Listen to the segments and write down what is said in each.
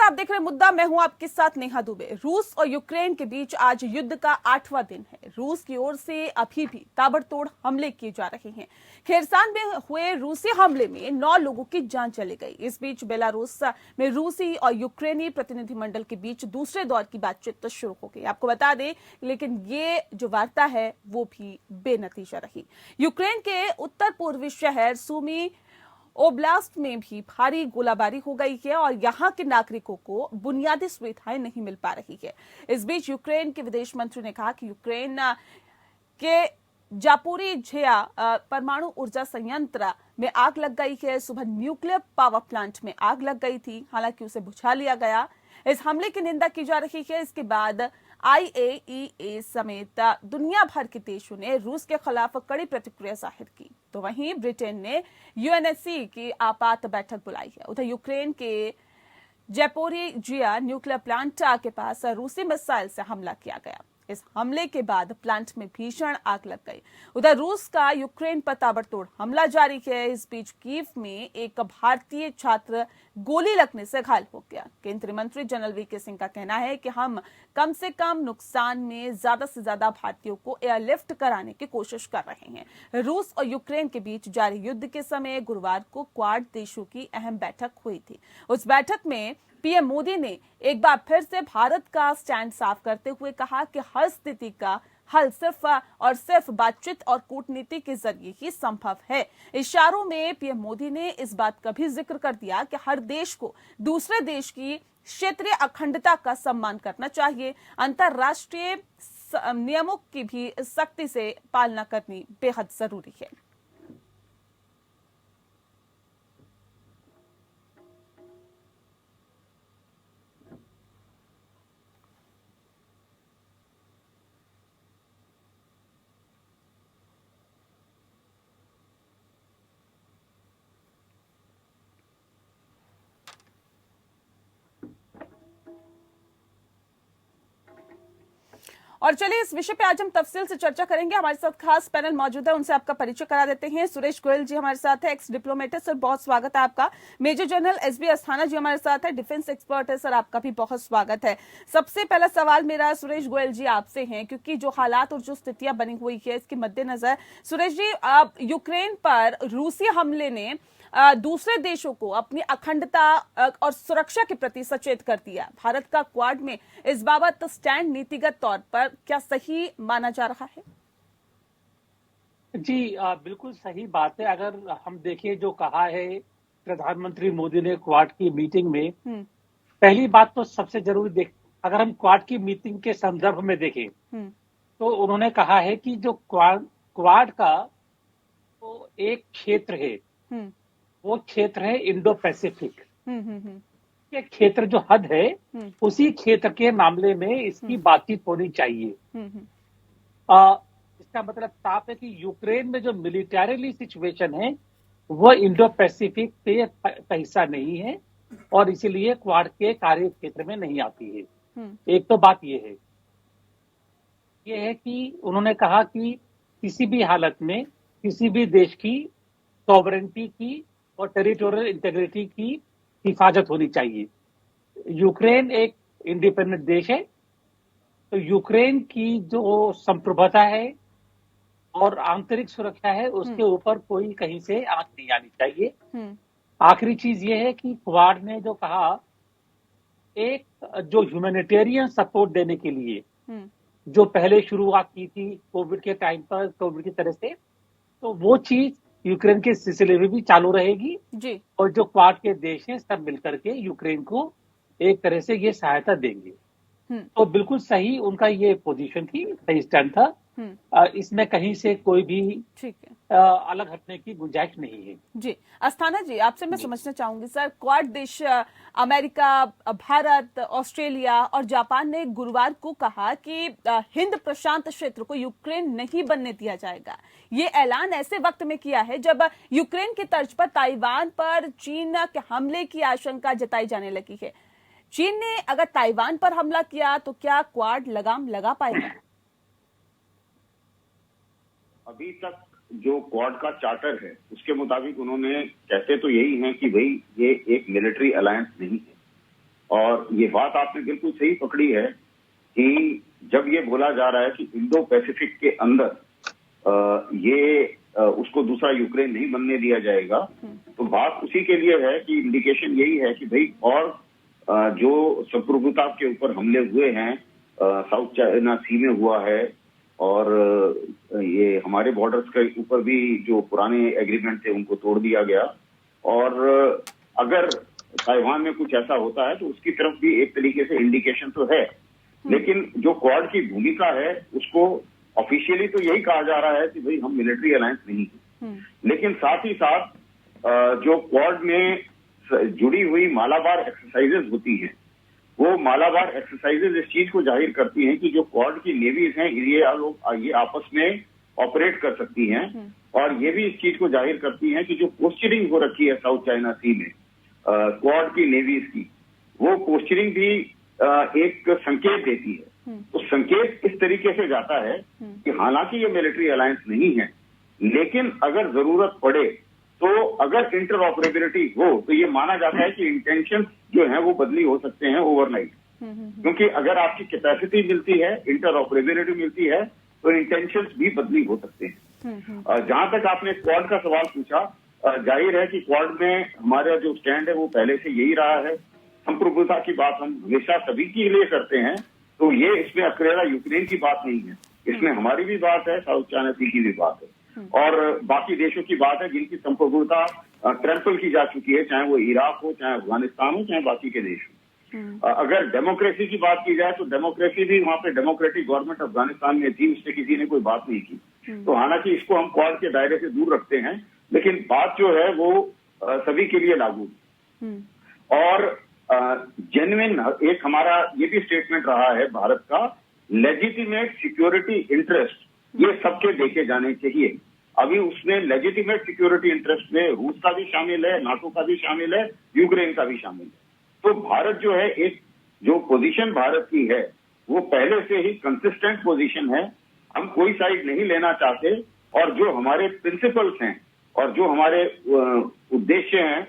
आप देख रहे हैं मुद्दा, मैं हूं आपके साथ नेहा दुबे। रूस और यूक्रेन के बीच आज युद्ध का 8वां दिन है। रूस की ओर से अभी भी ताबड़तोड़ हमले किए जा रहे हैं। खेरसान में हुए रूसी हमले में 9 लोगों की जान चली गई। इस बीच बेलारूस में रूसी और यूक्रेनी प्रतिनिधिमंडल के बीच दूसरे दौर की बातचीत शुरू हो गई। आपको बता दें, लेकिन ये जो वार्ता है वो भी बेनतीजा रही। यूक्रेन के उत्तर पूर्वी शहर सुमी ओब्लास्ट में भी भारी गोलाबारी हो गई है और यहां के नागरिकों को बुनियादी सुविधाएं नहीं मिल पा रही है। इस बीच यूक्रेन के विदेश मंत्री ने कहा कि यूक्रेन के जापोरिझिया परमाणु ऊर्जा संयंत्र में आग लग गई है। सुबह न्यूक्लियर पावर प्लांट में आग लग गई थी, हालांकि उसे बुझा लिया गया। इस हमले की निंदा की जा रही है। इसके बाद IAEA समेत दुनिया भर के देशों ने रूस के खिलाफ कड़ी प्रतिक्रिया जाहिर की। तो वहीं ब्रिटेन ने UNSC की आपात बैठक बुलाई है। उधर यूक्रेन के जैपोरिजिया न्यूक्लियर प्लांट के पास रूसी मिसाइल से हमला किया गया। इस हमले के बाद प्लांट में भीषण आग लग गई। उधर रूस का यूक्रेन पर ताबड़तोड़ हमला जारी है। इस बीच कीव में एक भारतीय छात्र गोली लगने से घायल हो गया। केंद्रीय मंत्री जनरल VK सिंह का कहना है कि हम कम से कम नुकसान में ज्यादा से ज्यादा भारतीयों को एयरलिफ्ट कराने की कोशिश कर रहे हैं। रूस और यूक्रेन के बीच जारी युद्ध के समय गुरुवार को क्वाड देशों की अहम बैठक हुई थी। उस बैठक में PM मोदी ने एक बार फिर से भारत का स्टैंड साफ करते हुए कहा कि हर स्थिति का हल सिर्फ और सिर्फ बातचीत और कूटनीति के जरिए ही संभव है। इशारों में PM मोदी ने इस बात का भी जिक्र कर दिया कि हर देश को दूसरे देश की क्षेत्रीय अखंडता का सम्मान करना चाहिए। अंतर्राष्ट्रीय नियमों की भी सख्ती से पालना करनी बेहद जरूरी है। और चलिए इस विषय पे आज हम तफसील से चर्चा करेंगे। हमारे साथ खास पैनल मौजूद है, उनसे आपका परिचय करा देते हैं। सुरेश गोयल जी हमारे साथ है, एक्स डिप्लोमेट सर, बहुत स्वागत है आपका। मेजर जनरल SB अस्थाना जी हमारे साथ है, डिफेंस एक्सपर्ट है सर, आपका भी बहुत स्वागत है। सबसे पहला सवाल मेरा सुरेश गोयल जी आपसे है, क्योंकि जो हालात और जो स्थितियां बनी हुई है इसके मद्देनजर सुरेश जी, यूक्रेन पर रूसी हमले ने दूसरे देशों को अपनी अखंडता और सुरक्षा के प्रति सचेत कर दिया। भारत का क्वाड में इस बाबत स्टैंड नीतिगत तौर पर क्या सही माना जा रहा है? जी बिल्कुल सही बात है। अगर हम देखें जो कहा है प्रधानमंत्री मोदी ने क्वाड की मीटिंग में, पहली बात तो सबसे जरूरी अगर हम क्वाड की मीटिंग के संदर्भ में देखें तो उन्होंने कहा है कि जो क्वाड का तो एक क्षेत्र है, वो क्षेत्र है इंडो पैसिफिक। ये क्षेत्र जो हद है उसी क्षेत्र के मामले में इसकी बातचीत होनी चाहिए। इसका मतलब साफ है कि यूक्रेन में जो मिलिटरीली सिचुएशन है वो इंडो पैसिफिक का हिस्सा नहीं है और इसीलिए क्वाड के कार्य क्षेत्र में नहीं आती है। एक तो बात ये है कि उन्होंने कहा कि किसी भी हालत में किसी भी देश की सॉवरेंटी की और टेरिटोरियल इंटीग्रिटी की हिफाजत होनी चाहिए। यूक्रेन एक इंडिपेंडेंट देश है, तो यूक्रेन की जो संप्रभुता है और आंतरिक सुरक्षा है उसके ऊपर कोई कहीं से आंच नहीं आनी चाहिए। आखिरी चीज ये है कि क्वाड ने जो कहा, एक जो ह्यूमैनिटेरियन सपोर्ट देने के लिए जो पहले शुरुआत की थी कोविड के टाइम पर, कोविड की तरह से, तो वो चीज यूक्रेन के सिलसिले में भी चालू रहेगी जी। और जो क्वाड के देश हैं सब मिलकर के यूक्रेन को एक तरह से ये सहायता देंगे। तो बिल्कुल सही उनका ये पोजीशन थी, सही स्टैंड था। इसमें कहीं से कोई भी अलग हटने की गुंजाइश नहीं है। जी अस्थाना जी, आपसे मैं समझना चाहूंगी सर, क्वाड देश अमेरिका, भारत, ऑस्ट्रेलिया और जापान ने गुरुवार को कहा कि हिंद प्रशांत क्षेत्र को यूक्रेन नहीं बनने दिया जाएगा। ये ऐलान ऐसे वक्त में किया है जब यूक्रेन की तर्ज पर ताइवान पर चीन के हमले की आशंका जताई जाने लगी है। चीन ने अगर ताइवान पर हमला किया तो क्या क्वाड लगाम लगा पाएगा? अभी तक जो क्वाड का चार्टर है उसके मुताबिक उन्होंने कहते तो यही हैं कि भाई ये एक मिलिट्री अलायंस नहीं है, और ये बात आपने बिल्कुल सही पकड़ी है कि जब ये बोला जा रहा है कि इंडो पैसिफिक के अंदर उसको दूसरा यूक्रेन नहीं बनने दिया जाएगा, तो बात उसी के लिए है कि इंडिकेशन यही है कि भाई और जो संप्रभुता के ऊपर हमले हुए हैं, साउथ चाइना सी में हुआ है, और ये हमारे बॉर्डर्स के ऊपर भी जो पुराने एग्रीमेंट थे उनको तोड़ दिया गया, और अगर ताइवान में कुछ ऐसा होता है तो उसकी तरफ भी एक तरीके से इंडिकेशन तो है। लेकिन जो क्वाड की भूमिका है उसको ऑफिशियली तो यही कहा जा रहा है कि भाई हम मिलिट्री अलायंस नहीं है, लेकिन साथ ही साथ जो क्वाड में जुड़ी हुई मालाबार एक्सरसाइजेज होती हैं, वो मालाबार एक्सरसाइजेज इस चीज को जाहिर करती हैं कि जो क्वाड की नेवीज हैं ये आपस में ऑपरेट कर सकती हैं, और ये भी इस चीज को जाहिर करती हैं कि जो पोस्चरिंग हो रखी है साउथ चाइना सी में क्वाड की नेवीज की, वो पोस्चरिंग भी एक संकेत देती है। तो संकेत इस तरीके से जाता है कि हालांकि ये मिलिट्री अलायंस नहीं है, लेकिन अगर जरूरत पड़े तो अगर इंटर ऑपरेबिलिटी हो तो ये माना जाता है कि इंटेंशन जो है वो बदली हो सकते हैं ओवरनाइट, क्योंकि अगर आपकी कैपेसिटी मिलती है, इंटर ऑपरेबिलिटी मिलती है, तो इंटेंशंस भी बदली हो सकते हैं। जहां तक आपने क्वाड का सवाल पूछा, जाहिर है कि क्वाड में हमारा जो स्टैंड है वो पहले से यही रहा है। संप्रभुता की बात हम हमेशा सभी के लिए करते हैं, तो ये इसमें अकेला यूक्रेन की बात नहीं है, इसमें हमारी भी बात है, साउथ चाइना सी की भी बात है, और बाकी देशों की बात है जिनकी संप्रभुता ट्रैम्पल की जा चुकी है, चाहे वो इराक हो, चाहे अफगानिस्तान हो, चाहे बाकी के देश हो। अगर डेमोक्रेसी की बात की जाए तो डेमोक्रेसी भी वहां पे डेमोक्रेटिक गवर्नमेंट अफगानिस्तान में थी, उससे किसी ने कोई बात नहीं की। तो हालांकि इसको हम क्वाड के दायरे से दूर रखते हैं, लेकिन बात जो है वो सभी के लिए लागू है। और जेन्युइन एक हमारा ये भी स्टेटमेंट रहा है भारत का, लेजिटिमेट सिक्योरिटी इंटरेस्ट ये सबके देखे जाने चाहिए। अभी उसमें लेजिटिमेट सिक्योरिटी इंटरेस्ट में रूस का भी शामिल है, नाटो का भी शामिल है, यूक्रेन का भी शामिल है। तो भारत जो है, एक जो पोजीशन भारत की है वो पहले से ही कंसिस्टेंट पोजीशन है, हम कोई साइड नहीं लेना चाहते, और जो हमारे प्रिंसिपल्स हैं और जो हमारे उद्देश्य हैं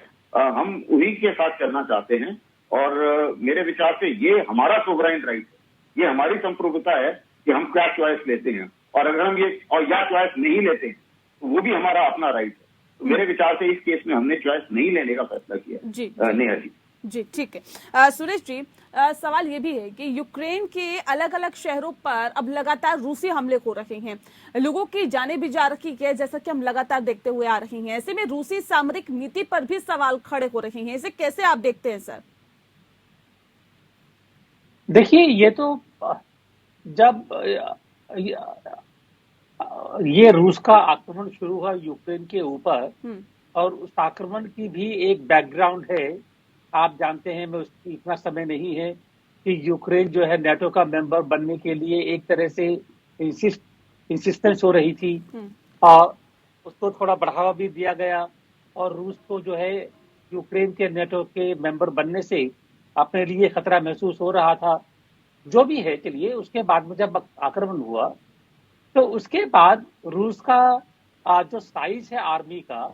हम उन्हीं के साथ चलना चाहते हैं। और मेरे विचार से ये हमारा सोवराइन राइट है, ये हमारी संप्रभुता है कि हम क्या चॉइस लेते हैं, और अगर हम ये और या चॉइस नहीं लेते हैं तो वो भी हमारा अपना राइट है। तो मेरे विचार से इस केस में हमने चॉइस नहीं लेने का फैसला किया। नेहा जी ठीक है। सुरेश जी, सवाल ये भी है कि यूक्रेन के अलग अलग शहरों पर अब लगातार रूसी हमले हो रहे हैं, लोगों की जानें भी जा रही है, जैसा कि हम लगातार देखते हुए आ रही हैं। ऐसे में रूसी सामरिक नीति पर भी सवाल खड़े हो रहे हैं, इसे कैसे आप देखते हैं सर? देखिए, ये तो जब ये रूस का आक्रमण शुरू हुआ यूक्रेन के ऊपर, और उस आक्रमण की भी एक बैकग्राउंड है, आप जानते हैं, मैं उसकी इतना समय नहीं है कि यूक्रेन जो है नाटो का मेंबर बनने के लिए एक तरह से इंसिस्टेंस हो रही थी, और उसको थोड़ा बढ़ावा भी दिया गया, और रूस को जो है यूक्रेन के नाटो के मेंबर बनने से अपने लिए खतरा महसूस हो रहा था। जो भी है, चलिए, उसके बाद में जब आक्रमण हुआ तो उसके बाद रूस का जो साइज है आर्मी का,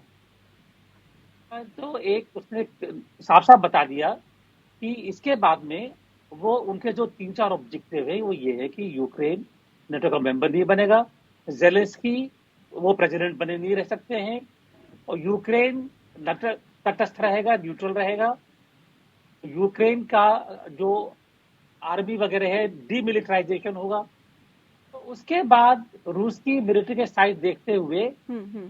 तो एक उसने साफ साफ बता दिया कि इसके बाद में वो उनके जो 3-4 ऑब्जेक्टिव है वो ये है कि यूक्रेन नाटो का मेंबर नहीं बनेगा, जेलेंस्की वो प्रेसिडेंट बने नहीं रह सकते हैं, और यूक्रेन तटस्थ रहेगा, न्यूट्रल रहेगा, यूक्रेन का जो आर्मी वगैरह है डीमिलिटराइजेशन होगा। तो उसके बाद रूस की मिलिट्री के साइज देखते हुए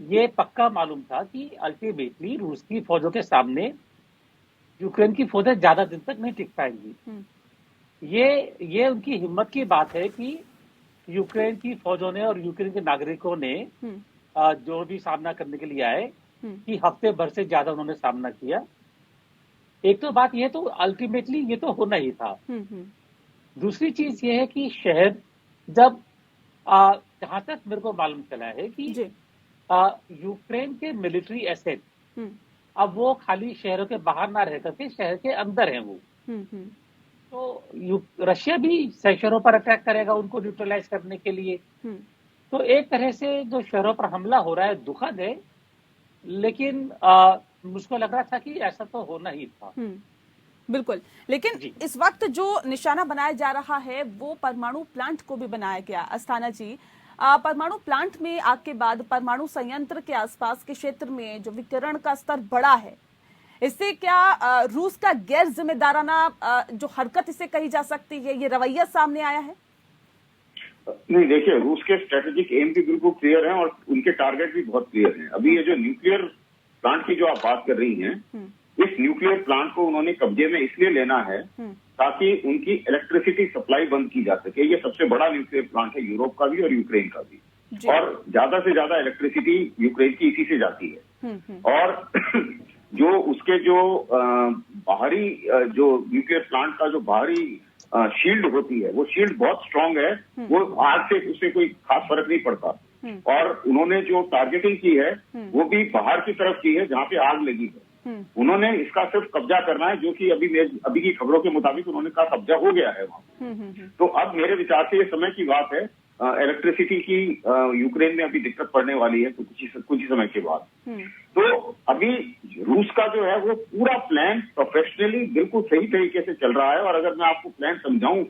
ये पक्का मालूम था कि अल्टीमेटली रूस की फौजों के सामने यूक्रेन की फौजें ज्यादा दिन तक नहीं टिक पाएंगी। ये उनकी हिम्मत की बात है कि यूक्रेन की फौजों ने और यूक्रेन के नागरिकों ने जो भी सामना करने के लिए आए कि हफ्ते भर से ज्यादा उन्होंने सामना किया। एक तो बात यह, तो अल्टीमेटली ये तो होना ही था। दूसरी चीज ये है कि शहर जब जहां तक मेरे को मालूम चला है कि यूक्रेन के मिलिट्री एसेट अब वो खाली शहरों के बाहर ना रह करके शहर के अंदर है वो। तो रशिया भी शहरों पर अटैक करेगा उनको न्यूट्रलाइज करने के लिए। तो एक तरह से जो शहरों पर हमला हो रहा है दुखद है, लेकिन मुझको लग रहा था कि ऐसा तो होना ही था। बिल्कुल, लेकिन जी। इस वक्त जो निशाना बनाया जा रहा है वो परमाणु प्लांट को भी बनाया गया। अस्थाना जी, परमाणु प्लांट में आग के बाद परमाणु संयंत्र के आसपास के क्षेत्र में जो विकिरण का स्तर बढ़ा है, इससे क्या रूस का गैर जिम्मेदाराना जो हरकत इसे कही जा सकती है, ये रवैया सामने आया है? नहीं, देखिए, रूस के स्ट्रेटेजिक एम भी बिल्कुल क्लियर हैं और उनके टारगेट भी बहुत क्लियर हैं। अभी ये जो न्यूक्लियर प्लांट की जो आप बात कर रही हैं, इस न्यूक्लियर प्लांट को उन्होंने कब्जे में इसलिए लेना है ताकि उनकी इलेक्ट्रिसिटी सप्लाई बंद की जा सके। ये सबसे बड़ा न्यूक्लियर प्लांट है यूरोप का भी और यूक्रेन का भी, और ज्यादा से ज्यादा इलेक्ट्रिसिटी यूक्रेन की इसी से जाती है। और जो उसके जो बाहरी जो न्यूक्लियर प्लांट का जो बाहरी शील्ड होती है, वो शील्ड बहुत स्ट्रांग है, वो आग से उससे कोई खास फर्क नहीं पड़ता। और उन्होंने जो टारगेटिंग की है वो भी बाहर की तरफ की है जहां पे आग लगी है। उन्होंने इसका सिर्फ कब्जा करना है, जो कि अभी की खबरों के मुताबिक उन्होंने कहा कब्जा हो गया है वहां। तो अब मेरे विचार से ये समय की बात है, इलेक्ट्रिसिटी की यूक्रेन में अभी दिक्कत पड़ने वाली है, तो कुछ ही समय के बाद। तो अभी रूस का जो है वो पूरा प्लान प्रोफेशनली बिल्कुल सही तरीके से चल रहा है, और अगर मैं आपको प्लान समझाऊं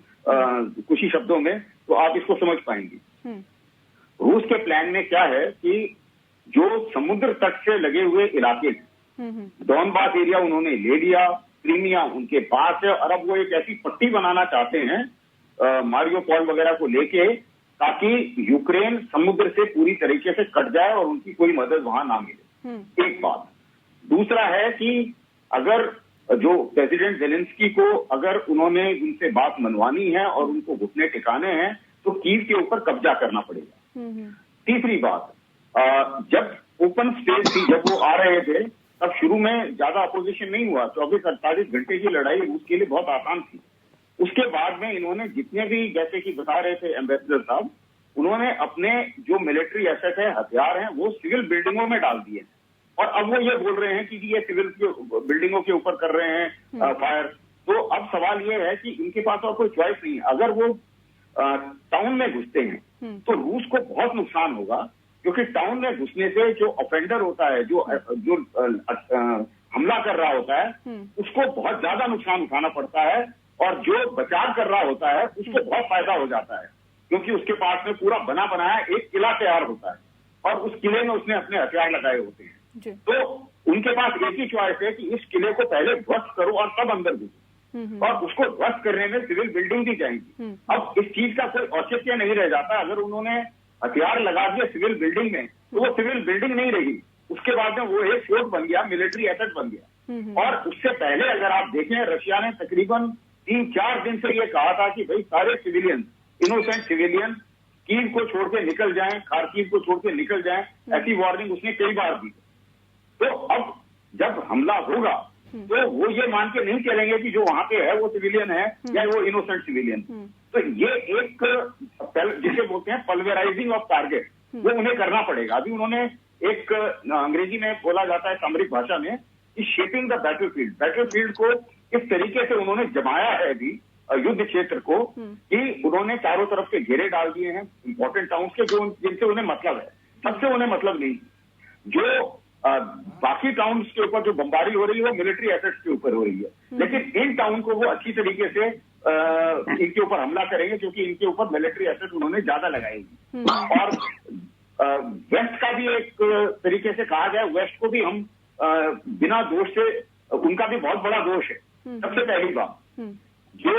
कुछ ही शब्दों में तो आप इसको समझ पाएंगे। रूस के प्लान में क्या है कि जो समुद्र तट से लगे हुए इलाके, डॉनबास एरिया उन्होंने ले लिया, क्रीमिया उनके पास है, और अब वो एक ऐसी पट्टी बनाना चाहते हैं मारियोपोल वगैरह को लेके, ताकि यूक्रेन समुद्र से पूरी तरीके से कट जाए और उनकी कोई मदद वहां ना मिले। एक बात। दूसरा है कि अगर जो प्रेसिडेंट जेलेंस्की को अगर उन्होंने उनसे बात मनवानी है और उनको घुटने टिकाने हैं तो कीव के ऊपर कब्जा करना पड़ेगा। तीसरी बात, जब ओपन स्पेस थी, जब वो आ रहे थे, तब शुरू में ज्यादा अपोजिशन नहीं हुआ। 24-48 घंटे की लड़ाई रूस के लिए बहुत आसान थी। उसके बाद में इन्होंने जितने भी, जैसे कि बता रहे थे एम्बेसडर साहब, उन्होंने अपने जो मिलिट्री एसेट है, हथियार हैं, वो सिविल बिल्डिंगों में डाल दिए, और अब वो ये बोल रहे हैं कि ये सिविल बिल्डिंगों के ऊपर कर रहे हैं फायर। तो अब सवाल ये है कि इनके पास और कोई चॉइस नहीं है। अगर वो टाउन में घुसते हैं तो रूस को बहुत नुकसान होगा, क्योंकि टाउन में घुसने से जो ऑफेंडर होता है, जो हमला कर रहा होता है, उसको बहुत ज्यादा नुकसान उठाना पड़ता है, और जो बचाव कर रहा होता है उसको बहुत फायदा हो जाता है, क्योंकि उसके पास में पूरा बना बनाया एक किला तैयार होता है, और उस किले में उसने अपने हथियार लगाए होते हैं। तो उनके पास एक ही चॉइस है कि इस किले को पहले ध्वस्त करो और तब अंदर घुसो, और उसको ध्वस्त करने में सिविल बिल्डिंग भी जाएंगी। अब इस चीज का कोई औचित्य नहीं रह जाता। अगर उन्होंने हथियार लगा दिया सिविल बिल्डिंग में तो वो सिविल बिल्डिंग नहीं रही, उसके बाद में वो एक फोर्ट बन गया, मिलिट्री एसेट बन गया। और उससे पहले अगर आप देखें, रशिया ने तकरीबन 3-4 दिन से ये कहा था कि भाई सारे सिविलियन, इनोसेंट सिविलियन कीव को छोड़ के निकल जाएं, खार्किव को छोड़ के निकल जाएं, ऐसी वार्निंग उसने कई बार दी। तो अब जब हमला होगा तो वो ये मान के नहीं चलेंगे कि जो वहां पे है वो सिविलियन है या वो इनोसेंट सिविलियन। तो ये एक जिसे बोलते हैं पल्वेराइजिंग ऑफ टारगेट, वो उन्हें करना पड़ेगा। अभी उन्होंने एक अंग्रेजी में बोला जाता है सामरिक भाषा में कि शेपिंग द बैटलफील्ड को इस तरीके से उन्होंने जमाया है अभी युद्ध क्षेत्र को, कि उन्होंने चारों तरफ के घेरे डाल दिए हैं इंपॉर्टेंट टाउन्स के, जो जिनसे उन्हें मतलब है, सबसे उन्हें मतलब नहीं। जो बाकी टाउन्स के ऊपर जो बमबारी हो रही है वो मिलिट्री एसेट्स के ऊपर हो रही है, लेकिन इन टाउन को वो अच्छी तरीके से इनके ऊपर हमला करेंगे, क्योंकि इनके ऊपर मिलिट्री एसेट उन्होंने ज्यादा लगाएंगे। और वेस्ट का भी एक तरीके से कहा जाए, वेस्ट को भी हम बिना दोष से, उनका भी बहुत बड़ा दोष है। सबसे पहली बात, जो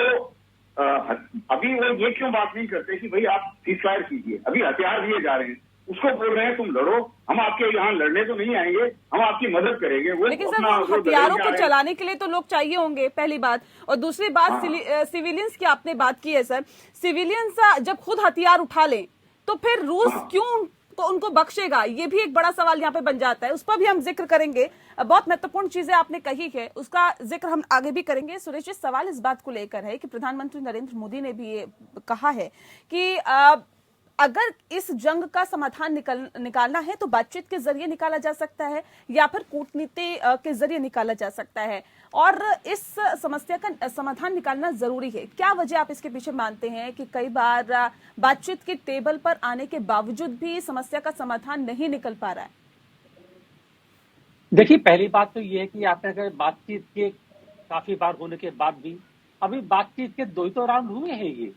अभी वो ये क्यों बात नहीं करते कि भाई आप सीजफायर कीजिए, अभी हथियार दिए जा रहे हैं, उसको बोल रहे हैं तुम लड़ो, हम आपके यहाँ लड़ने तो नहीं आएंगे, हम आपकी मदद करेंगे। वो लेकिन सर, वो हथियारों को चलाने के लिए तो लोग चाहिए होंगे, पहली बात। और दूसरी बात, सिविलियंस की आपने बात की है सर, सिविलियंस जब खुद हथियार उठा लें तो फिर रूस क्यों तो उनको बख्शेगा? ये भी एक बड़ा सवाल यहाँ पे बन जाता है, उस पर भी हम जिक्र करेंगे। बहुत महत्वपूर्ण चीजें आपने कही है, उसका जिक्र हम आगे भी करेंगे। सुरेश जी, सवाल इस बात को लेकर है कि प्रधानमंत्री नरेंद्र मोदी ने भी ये कहा है कि अगर इस जंग का समाधान निकालना है तो बातचीत के जरिए निकाला जा सकता है या फिर कूटनीति के जरिए निकाला जा सकता है, और इस समस्या का समाधान निकालना जरूरी है। क्या वजह आप इसके पीछे मानते हैं कि कई बार बातचीत के टेबल पर आने के बावजूद भी समस्या का समाधान नहीं निकल पा रहा है? देखिए, पहली बात तो ये है कि आपने अगर बातचीत के काफी बार होने के बाद भी अभी बातचीत के 2 ही तो राउंड हुए हैं ये।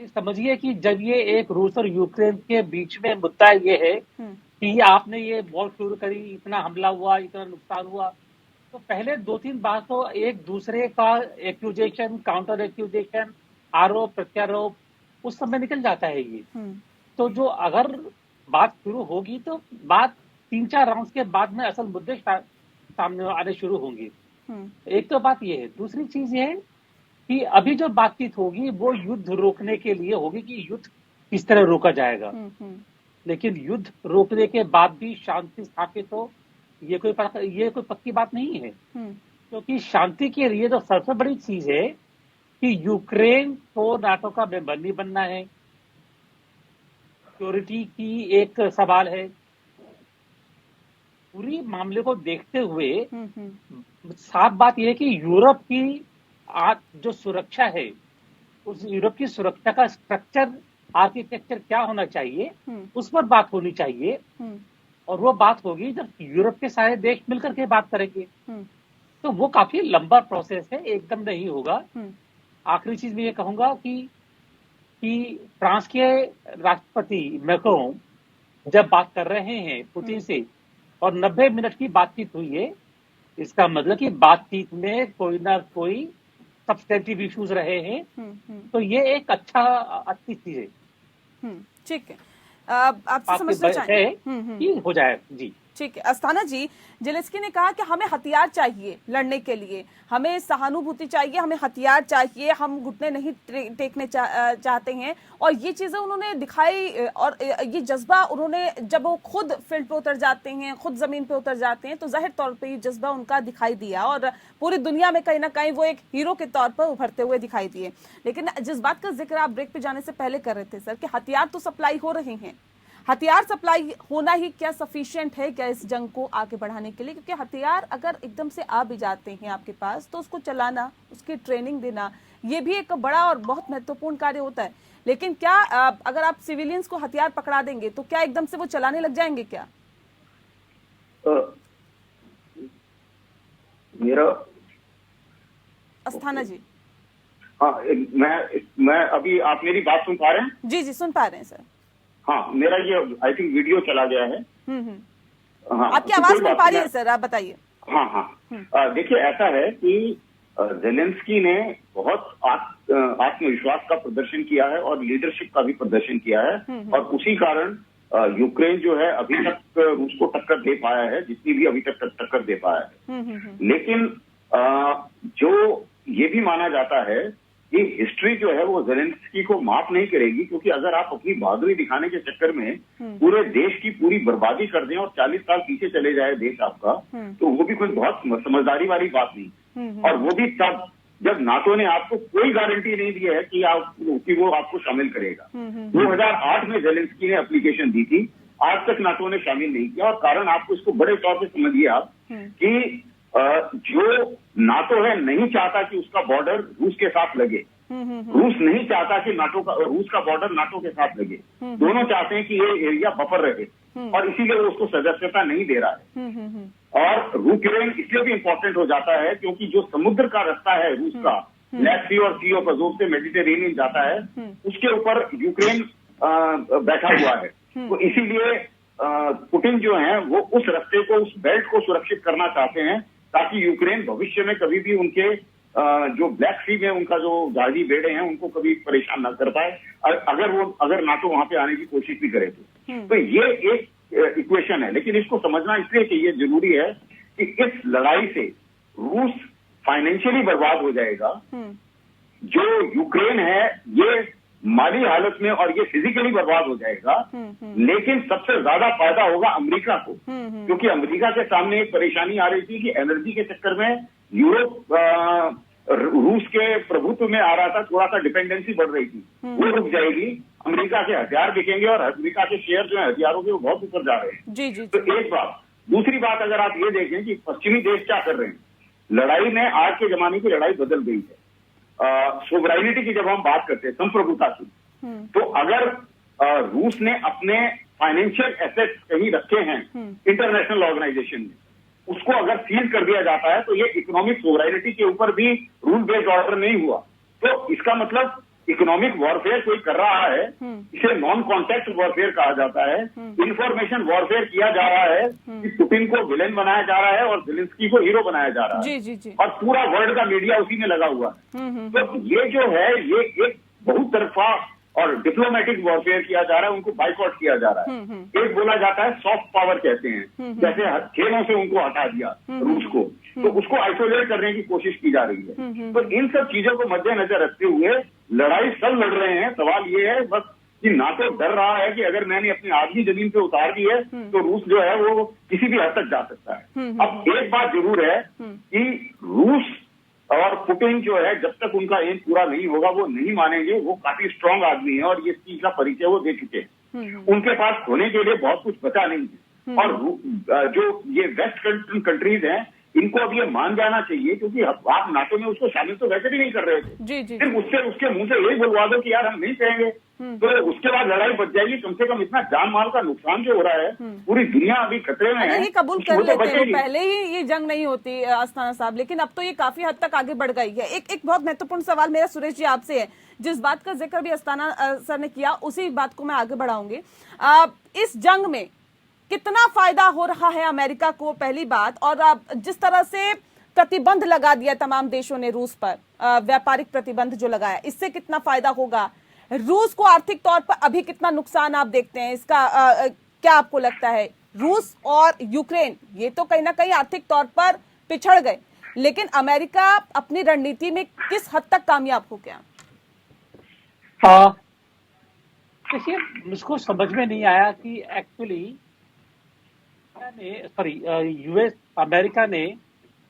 समझिए कि जब ये एक रूस और यूक्रेन के बीच में मुद्दा ये है कि आपने ये वॉर शुरू करी, इतना हमला हुआ, इतना नुकसान हुआ, तो पहले 2-3 बार तो एक दूसरे का एक्यूजेशन, काउंटर एक्यूजेशन, आरोप प्रत्यारोप उस समय निकल जाता है ये। तो जो अगर बात शुरू होगी तो बात 3-4 राउंड के बाद में असल मुद्दे सामने आने शुरू होंगे। एक तो बात ये है। दूसरी चीज ये है कि अभी जो बातचीत होगी वो युद्ध रोकने के लिए होगी कि युद्ध किस तरह रोका जाएगा। लेकिन युद्ध रोकने के बाद भी शांति स्थापित हो, ये कोई पक्की बात नहीं है। क्योंकि शांति के लिए जो सबसे बड़ी चीज है कि यूक्रेन को नाटो का मेंबर नहीं बनना है, सिक्योरिटी की एक सवाल है। पूरी मामले को देखते हुए साफ बात यह है कि यूरोप की जो सुरक्षा है, उस यूरोप की सुरक्षा का स्ट्रक्चर, आर्किटेक्चर क्या होना चाहिए, उस पर बात होनी चाहिए। और वो बात होगी जब यूरोप के सारे देश मिलकर के बात करेंगे। तो वो काफी लंबा प्रोसेस है, एकदम नहीं होगा। आखिरी चीज मैं ये कहूंगा कि फ्रांस के राष्ट्रपति मैक्रोन जब बात कर रहे हैं पुतिन से और 90 मिनट की बातचीत हुई है, इसका मतलब कि बातचीत में कोई ना कोई सब्सटेंटिव इश्यूज रहे हैं। तो ये एक अच्छी चीज है। ठीक है, आपसे समझना चाहेंगे कि हो जाए। जी ठीक है। अस्थाना जी, जेलेंस्की ने कहा कि हमें हथियार चाहिए लड़ने के लिए, हमें सहानुभूति चाहिए, हमें हथियार चाहिए, हम घुटने नहीं टेकने चाहते हैं। और ये चीजें उन्होंने दिखाई और ये जज्बा उन्होंने, जब वो खुद फील्ड पे उतर जाते हैं, खुद जमीन पे उतर जाते हैं, तो जाहिर तौर पे ये जज्बा उनका दिखाई दिया और पूरी दुनिया में कहीं ना कहीं वो एक हीरो के तौर पर उभरते हुए दिखाई दिए। लेकिन जिस बात का जिक्र आप ब्रेक पे जाने से पहले कर रहे थे सर, कि हथियार तो सप्लाई हो रहे हैं, हथियार सप्लाई होना ही क्या सफिशिएंट है क्या इस जंग को आगे बढ़ाने के लिए? क्योंकि हथियार अगर एकदम से आ भी जाते हैं आपके पास, तो उसको चलाना, उसकी ट्रेनिंग देना, ये भी एक बड़ा और बहुत महत्वपूर्ण कार्य होता है। लेकिन क्या अगर आप सिविलियंस को हथियार पकड़ा देंगे तो क्या एकदम से वो चलाने लग जाएंगे क्या? मेरा अस्थाना जी। हाँ, मैं अभी, आप मेरी बात सुन पा रहे हैं? जी जी, सुन पा रहे हैं सर। हाँ, मेरा ये आई थिंक वीडियो चला गया है। हाँ, आपकी आवाज मिल पा रही है सर, आप बताइए। हाँ, देखिए, ऐसा है कि जेलेंस्की ने बहुत आत्मविश्वास का प्रदर्शन किया है और लीडरशिप का भी प्रदर्शन किया है। और उसी कारण यूक्रेन जो है अभी तक रूस को टक्कर दे पाया है, जितनी भी अभी तक टक्कर दे पाया है। लेकिन जो ये भी माना जाता है कि हिस्ट्री जो है वो जेलेंस्की को माफ नहीं करेगी, क्योंकि अगर आप अपनी बहादुरी दिखाने के चक्कर में पूरे देश की पूरी बर्बादी कर दें और 40 साल पीछे चले जाए देश आपका, तो वो भी कोई बहुत समझदारी वाली बात नहीं। और वो भी तब जब नाटो ने आपको कोई गारंटी नहीं दी है कि वो आपको शामिल करेगा। 2008 में जेलेंस्की ने एप्लीकेशन दी थी, आज तक नाटो ने शामिल नहीं किया। और कारण आपको इसको बड़े तौर पर समझिए आप कि जो नाटो है नहीं चाहता कि उसका बॉर्डर रूस के साथ लगे, रूस नहीं चाहता कि रूस का बॉर्डर नाटो के साथ लगे। दोनों चाहते हैं कि ये एरिया बफर रहे, और इसीलिए वो उसको सदस्यता नहीं दे रहा है। और यूक्रेन इसलिए भी इंपॉर्टेंट हो जाता है क्योंकि जो समुद्र का रास्ता है रूस का, ब्लैक सी और सी ऑफ अजोव से मेडिटेरेनियन जाता है, उसके ऊपर यूक्रेन बैठा हुआ है। तो इसीलिए पुतिन जो है वो उस रास्ते को, उस बेल्ट को सुरक्षित करना चाहते हैं, ताकि यूक्रेन भविष्य में कभी भी उनके जो ब्लैक सी में उनका जो जहाजी बेड़े हैं उनको कभी परेशान ना कर पाए, अगर नाटो वहां पे आने की कोशिश भी करे तो ये एक इक्वेशन है। लेकिन इसको समझना इसलिए चाहिए, जरूरी है कि इस लड़ाई से रूस फाइनेंशियली बर्बाद हो जाएगा। जो यूक्रेन है ये माली हालत में और ये फिजिकली बर्बाद हो जाएगा। लेकिन सबसे ज्यादा फायदा होगा अमेरिका को, क्योंकि अमेरिका के सामने एक परेशानी आ रही थी कि एनर्जी के चक्कर में यूरोप रूस के प्रभुत्व में आ रहा था, थोड़ा सा डिपेंडेंसी बढ़ रही थी, वो रुक जाएगी। अमेरिका के हथियार बिकेंगे और अमेरिका के शेयर जो है हथियारों के वो बहुत ऊपर जा रहे हैं। जी। तो एक बात। दूसरी बात, अगर आप ये देखें कि पश्चिमी देश क्या कर रहे हैं, लड़ाई में आज के जमाने की लड़ाई बदल गई है। सोवरेनिटी की जब हम बात करते हैं, संप्रभुता की, तो अगर रूस ने अपने फाइनेंशियल एसेट्स कहीं रखे हैं इंटरनेशनल ऑर्गेनाइजेशन में, उसको अगर सील कर दिया जाता है तो ये इकोनॉमिक सोवरेनिटी के ऊपर भी रूल बेस्ड ऑर्डर नहीं हुआ। तो इसका मतलब इकोनॉमिक वॉरफेयर कोई कर रहा है, इसे नॉन कॉन्टैक्ट वॉरफेयर कहा जाता है। इंफॉर्मेशन वॉरफेयर किया जा रहा है कि पुतिन को विलेन बनाया जा रहा है और ज़ेलेंस्की को हीरो बनाया जा रहा है। जी जी जी। और पूरा वर्ल्ड का मीडिया उसी में लगा हुआ है। तो ये जो है ये एक बहुत तरफा और डिप्लोमेटिक वॉरफेयर किया जा रहा है, उनको बाइकआउट किया जा रहा है। एक बोला जाता है सॉफ्ट पावर कहते हैं, जैसे खेलों से उनको हटा दिया रूस को, तो उसको आइसोलेट करने की कोशिश की जा रही है। तो इन सब चीजों को मद्देनजर रखते हुए लड़ाई सब लड़ रहे हैं। सवाल ये है बस कि नाटो डर रहा है कि अगर मैंने अपनी आदमी जमीन पे उतार दी है तो रूस जो है वो किसी भी हद तक जा सकता है। अब एक बात जरूर है कि रूस और पुतिन जो है जब तक उनका एम पूरा नहीं होगा वो नहीं मानेंगे। वो काफी स्ट्रांग आदमी है और ये चीज का परिचय वो दे चुके हैं। उनके पास होने के लिए बहुत कुछ बचा नहीं है। और जो ये वेस्ट कंट्रीज हैं इनको अब ये मान जाना चाहिए, क्योंकि आप नाटो में उसको शामिल तो वैसे भी नहीं कर रहे थे। जी जी। सिर्फ उसके मुंह से यही बुलवा दो कि यार हम नहीं कहेंगे, तो उसके बाद लड़ाई बच जाएगी। कम से कम इतना जान माल का नुकसान जो हो रहा है पूरी दुनिया अभी खतरे में है। ये कबूल कर वो तो लेते हैं, बचेगी। पहले ही ये जंग नहीं होती अस्थाना साहब, लेकिन अब तो ये काफी हद तक आगे बढ़ गई है। एक बहुत महत्वपूर्ण सवाल मेरा सुरेश जी आपसे है, जिस बात का जिक्र भी अस्थाना सर ने किया उसी बात को मैं आगे बढ़ाऊंगी। इस जंग में कितना फायदा हो रहा है अमेरिका को, पहली बात, और जिस तरह से प्रतिबंध लगा दिया तमाम देशों ने रूस पर, व्यापारिक प्रतिबंध जो लगाया, इससे कितना फायदा होगा रूस को आर्थिक तौर पर? अभी कितना नुकसान आप देखते हैं इसका? क्या आपको लगता है रूस और यूक्रेन ये तो कहीं ना कहीं आर्थिक तौर पर पिछड़ गए, लेकिन अमेरिका अपनी रणनीति में किस हद तक कामयाब हो गया? देखिए, मुझको समझ में नहीं आया कि एक्चुअली यूएस, अमेरिका ने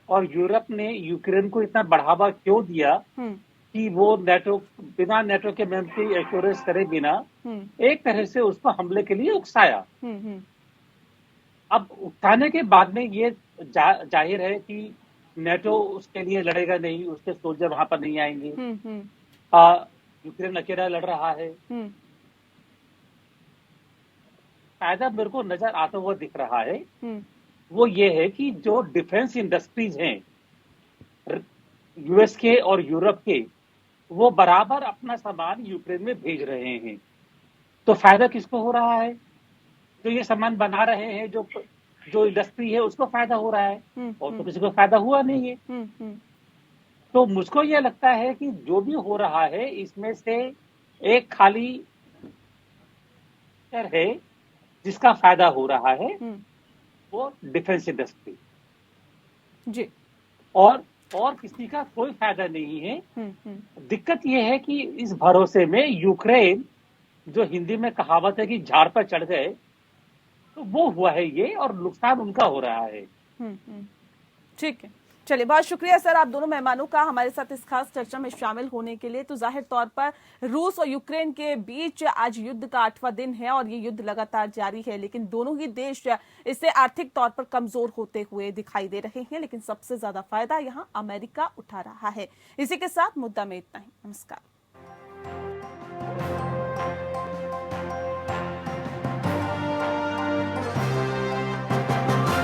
और यूरोप ने यूक्रेन को इतना बढ़ावा क्यों दिया कि वो नेटो, बिना नेटो के मेंबरशिप एश्योरेंस करे बिना एक तरह से उसको हमले के लिए उकसाया। अब उकसाने के बाद में ये जाहिर है कि नेटो उसके लिए लड़ेगा नहीं, उसके सोल्जर वहां पर नहीं आएंगे। यूक्रेन अकेला लड़ रहा है। फायदा मेरे को नजर आता हुआ दिख रहा है वो ये है कि जो डिफेंस इंडस्ट्रीज हैं यूएस के और यूरोप के, वो बराबर अपना सामान यूक्रेन में भेज रहे हैं। तो फायदा किसको हो रहा है? जो ये सामान बना रहे हैं, जो इंडस्ट्री है, उसको फायदा हो रहा है, और तो किसी को फायदा हुआ नहीं है। तो मुझको ये लगता है कि जो भी हो रहा है इसमें से एक खाली है जिसका फायदा हो रहा है, वो डिफेंस इंडस्ट्री जी, और किसी का कोई फायदा नहीं है। दिक्कत यह है कि इस भरोसे में यूक्रेन, जो हिंदी में कहावत है कि झाड़ पर चढ़ गए, तो वो हुआ है ये, और नुकसान उनका हो रहा है। ठीक है, चलिए, बहुत शुक्रिया सर आप दोनों मेहमानों का हमारे साथ इस खास चर्चा में शामिल होने के लिए। तो जाहिर तौर पर रूस और यूक्रेन के बीच आज युद्ध का 8वां दिन है और ये युद्ध लगातार जारी है, लेकिन दोनों ही देश इससे आर्थिक तौर पर कमजोर होते हुए दिखाई दे रहे हैं, लेकिन सबसे ज्यादा फायदा यहाँ अमेरिका उठा रहा है। इसी के साथ मुद्दा में इतना ही। नमस्कार।